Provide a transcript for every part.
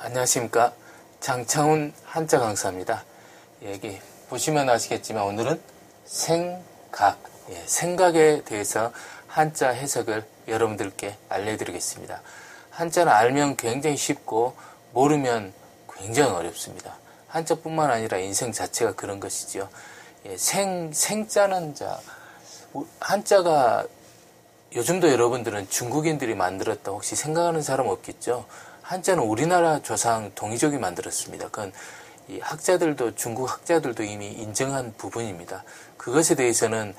안녕하십니까. 장창훈 한자 강사입니다. 여기 보시면 아시겠지만 오늘은 생각, 생각에 대해서 한자 해석을 여러분들께 알려드리겠습니다. 한자는 알면 굉장히 쉽고 모르면 굉장히 어렵습니다. 한자뿐만 아니라 인생 자체가 그런 것이지요. 생자는 한자가 요즘도 여러분들은 중국인들이 만들었다 혹시 생각하는 사람 없겠죠? 한자는 우리나라 조상 동이족이 만들었습니다. 그건 이 학자들도, 중국 학자들도 이미 인정한 부분입니다. 그것에 대해서는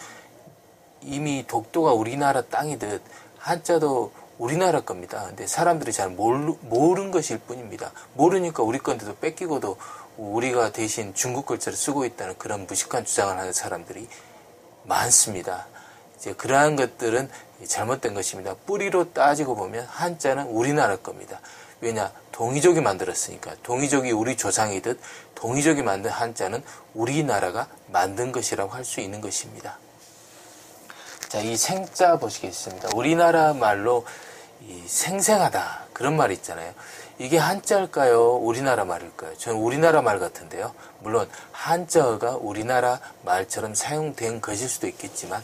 이미 독도가 우리나라 땅이듯 한자도 우리나라 겁니다. 근데 사람들이 잘 모르는 것일 뿐입니다. 모르니까 우리 건데도 뺏기고도 우리가 대신 중국 글자를 쓰고 있다는 그런 무식한 주장을 하는 사람들이 많습니다. 이제 그러한 것들은 잘못된 것입니다. 뿌리로 따지고 보면 한자는 우리나라 겁니다. 왜냐? 동이족이 만들었으니까. 동이족이 우리 조상이듯 동이족이 만든 한자는 우리나라가 만든 것이라고 할 수 있는 것입니다. 자, 이 생자 보시겠습니다. 우리나라 말로 이 생생하다 그런 말이 있잖아요. 이게 한자일까요? 우리나라 말일까요? 저는 우리나라 말 같은데요. 물론 한자어가 우리나라 말처럼 사용된 것일 수도 있겠지만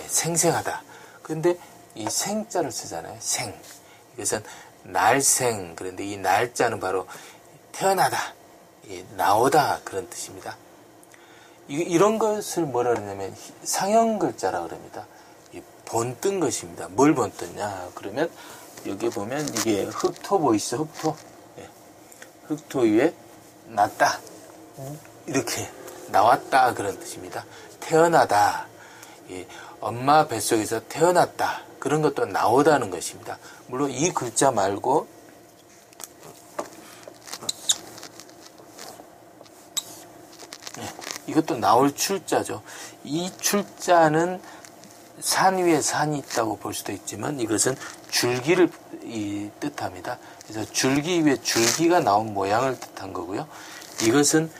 생생하다. 근데 이 생자를 쓰잖아요. 생. 이것은 날생. 그런데 이 날자는 바로 태어나다, 나오다 그런 뜻입니다. 이런 것을 뭐라 그러냐면 상형 글자라 그럽니다. 본뜬 것입니다. 뭘 본뜬냐? 그러면 여기 보면 이게 흑토 보이시죠? 흑토. 흑토 위에 났다. 이렇게 나왔다 그런 뜻입니다. 태어나다. 엄마 뱃속에서 태어났다. 그런 것도 나오다는 것입니다. 물론 이 글자 말고 이것도 나올 출자죠. 이 출자는 산 위에 산이 있다고 볼 수도 있지만 이것은 줄기를 뜻합니다. 그래서 줄기 위에 줄기가 나온 모양을 뜻한 거고요. 이것은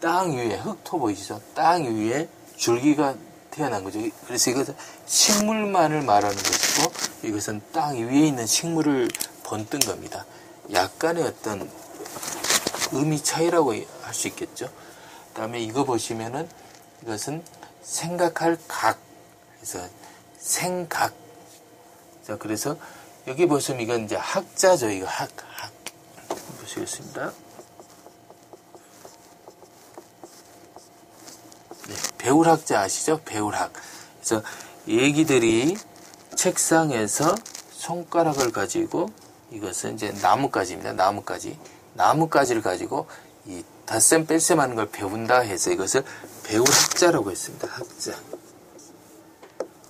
땅 위에 흙토 보이시죠? 땅 위에 줄기가 태어난 거죠. 그래서 이것은 식물만을 말하는 것이고 이것은 땅 위에 있는 식물을 본뜬 겁니다. 약간의 어떤 의미 차이라고 할 수 있겠죠. 그 다음에 이거 보시면은 이것은 생각할 각. 그래서 생각. 자, 그래서 여기 보시면 이건 이제 학자죠. 이거 학. 보시겠습니다. 네, 배울학자 아시죠? 배울학. 그래서 얘기들이 책상에서 손가락을 가지고 이것은 이제 나뭇가지입니다. 나뭇가지를 가지고 이 닷셈 뺄셈 하는 걸 배운다 해서 이것을 배울학자라고 했습니다. 학자.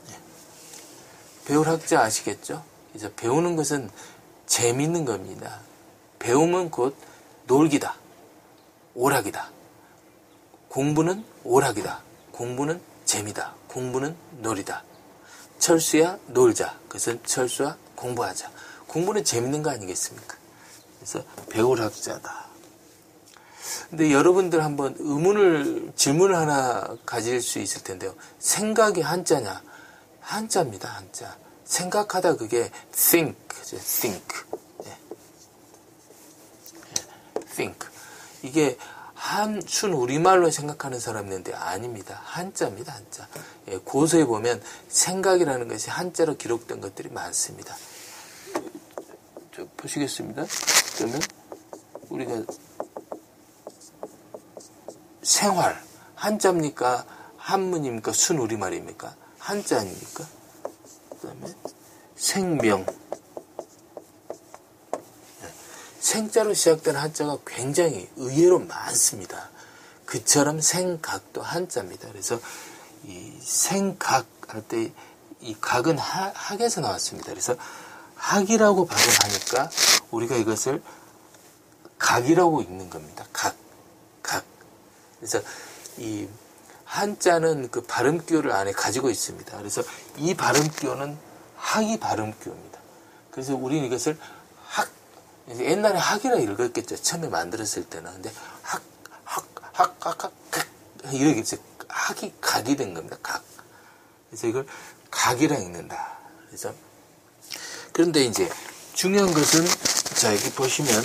네. 배울학자 아시겠죠? 그래서 배우는 것은 재밌는 겁니다. 배움은 곧 놀기다. 오락이다. 공부는 오락이다. 공부는 재미다. 공부는 놀이다. 철수야 놀자. 그것은 철수와 공부하자. 공부는 재밌는 거 아니겠습니까? 그래서 배울 학자다. 근데 여러분들 한번 질문을 하나 가질 수 있을 텐데요. 생각이 한자냐? 한자입니다. 한자. 생각하다 그게 think. think. 이게 순 우리말로 생각하는 사람이 있는데 아닙니다. 한자입니다. 한자. 고서에 보면 생각이라는 것이 한자로 기록된 것들이 많습니다. 보시겠습니다. 그러면 우리가 생활 한자입니까? 한문입니까? 순 우리말입니까? 한자 아닙니까? 그 다음에 생명. 생자로 시작된 한자가 굉장히 의외로 많습니다. 그처럼 생각도 한자입니다. 그래서 이 생각 할 때 이 각은 학에서 나왔습니다. 그래서 학이라고 발음하니까 우리가 이것을 각이라고 읽는 겁니다. 각. 그래서 이 한자는 그 발음기호를 안에 가지고 있습니다. 그래서 이 발음기호는 학이 발음기호입니다. 그래서 우리는 이것을 옛날에 학이라 읽었겠죠. 처음에 만들었을 때는. 근데 이렇게 이제 학이 각이 된 겁니다. 각. 그래서 이걸 각이라 읽는다. 그래서 그런데 이제 중요한 것은 자 여기 보시면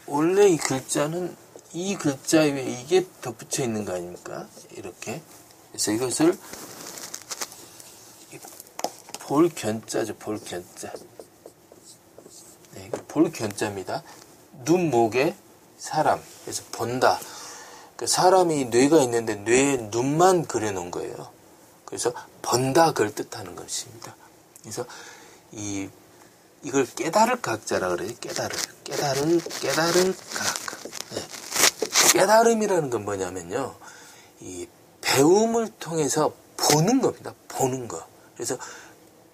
원래 이 글자는 이 글자 위에 이게 덧붙여 있는 거 아닙니까? 이렇게. 그래서 이것을 볼견자죠. 볼견자. 네, 볼견자입니다. 눈, 목에 사람. 그래서 본다. 그 사람이 뇌가 있는데 뇌에 눈만 그려놓은 거예요. 그래서 본다 그걸 뜻하는 것입니다. 그래서 이걸 깨달을 각자라 그래요. 깨달을 각. 네. 깨달음이라는 건 뭐냐면요. 이 배움을 통해서 보는 겁니다. 보는 거. 그래서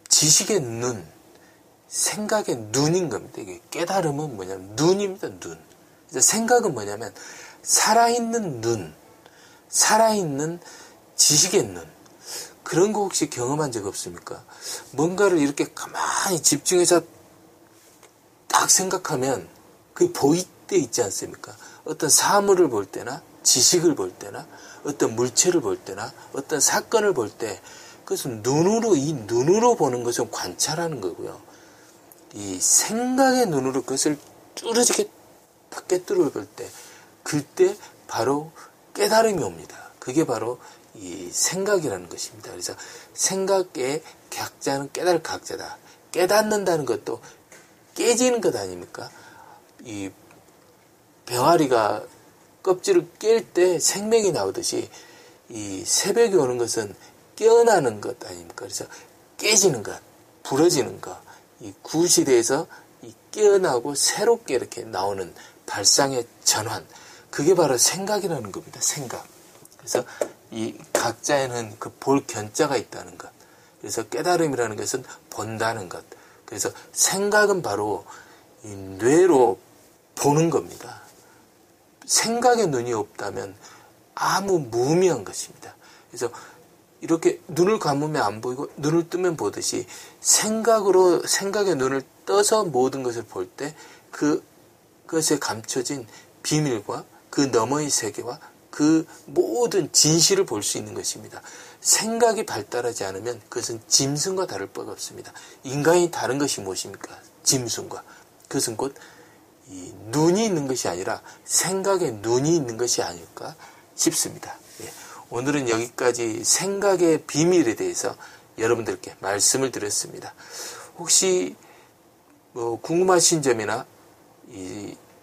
지식의 눈, 생각의 눈인 겁니다. 이게 깨달음은 뭐냐면 눈입니다. 눈. 그래서 생각은 뭐냐면 살아있는 눈, 살아있는 지식의 눈. 그런 거 혹시 경험한 적 없습니까? 뭔가를 이렇게 가만히 집중해서 딱 생각하면 그게 보일 때 있지 않습니까? 어떤 사물을 볼 때나 지식을 볼 때나 어떤 물체를 볼 때나 어떤 사건을 볼 때 그것은 이 눈으로 보는 것은 관찰하는 거고요. 이 생각의 눈으로 그것을 뚜렷하게 딱 꿰뚫어 볼 때 그때 바로 깨달음이 옵니다. 그게 바로 이 생각이라는 것입니다. 그래서 생각의 각자는 깨달을 각자다. 깨닫는다는 것도 깨지는 것 아닙니까? 이 병아리가 껍질을 깰 때 생명이 나오듯이 이 새벽이 오는 것은 깨어나는 것 아닙니까? 그래서 깨지는 것, 부러지는 것, 이 구시대에서 이 깨어나고 새롭게 이렇게 나오는 발상의 전환, 그게 바로 생각이라는 겁니다. 생각. 그래서 이 각자에는 그 볼 견자가 있다는 것. 그래서 깨달음이라는 것은 본다는 것. 그래서 생각은 바로 이 뇌로 보는 겁니다. 생각의 눈이 없다면 아무 무의미한 것입니다. 그래서 이렇게 눈을 감으면 안 보이고 눈을 뜨면 보듯이 생각의 눈을 떠서 모든 것을 볼 때 그것에 감춰진 비밀과 그 너머의 세계와 그 모든 진실을 볼 수 있는 것입니다. 생각이 발달하지 않으면 그것은 짐승과 다를 바가 없습니다. 인간이 다른 것이 무엇입니까? 짐승과. 그것은 곧 이 눈이 있는 것이 아니라 생각에 눈이 있는 것이 아닐까 싶습니다. 예. 오늘은 여기까지 생각의 비밀에 대해서 여러분들께 말씀을 드렸습니다. 혹시 궁금하신 점이나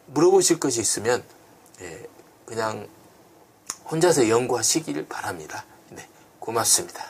물어보실 것이 있으면 그냥 혼자서 연구하시길 바랍니다. 네, 고맙습니다.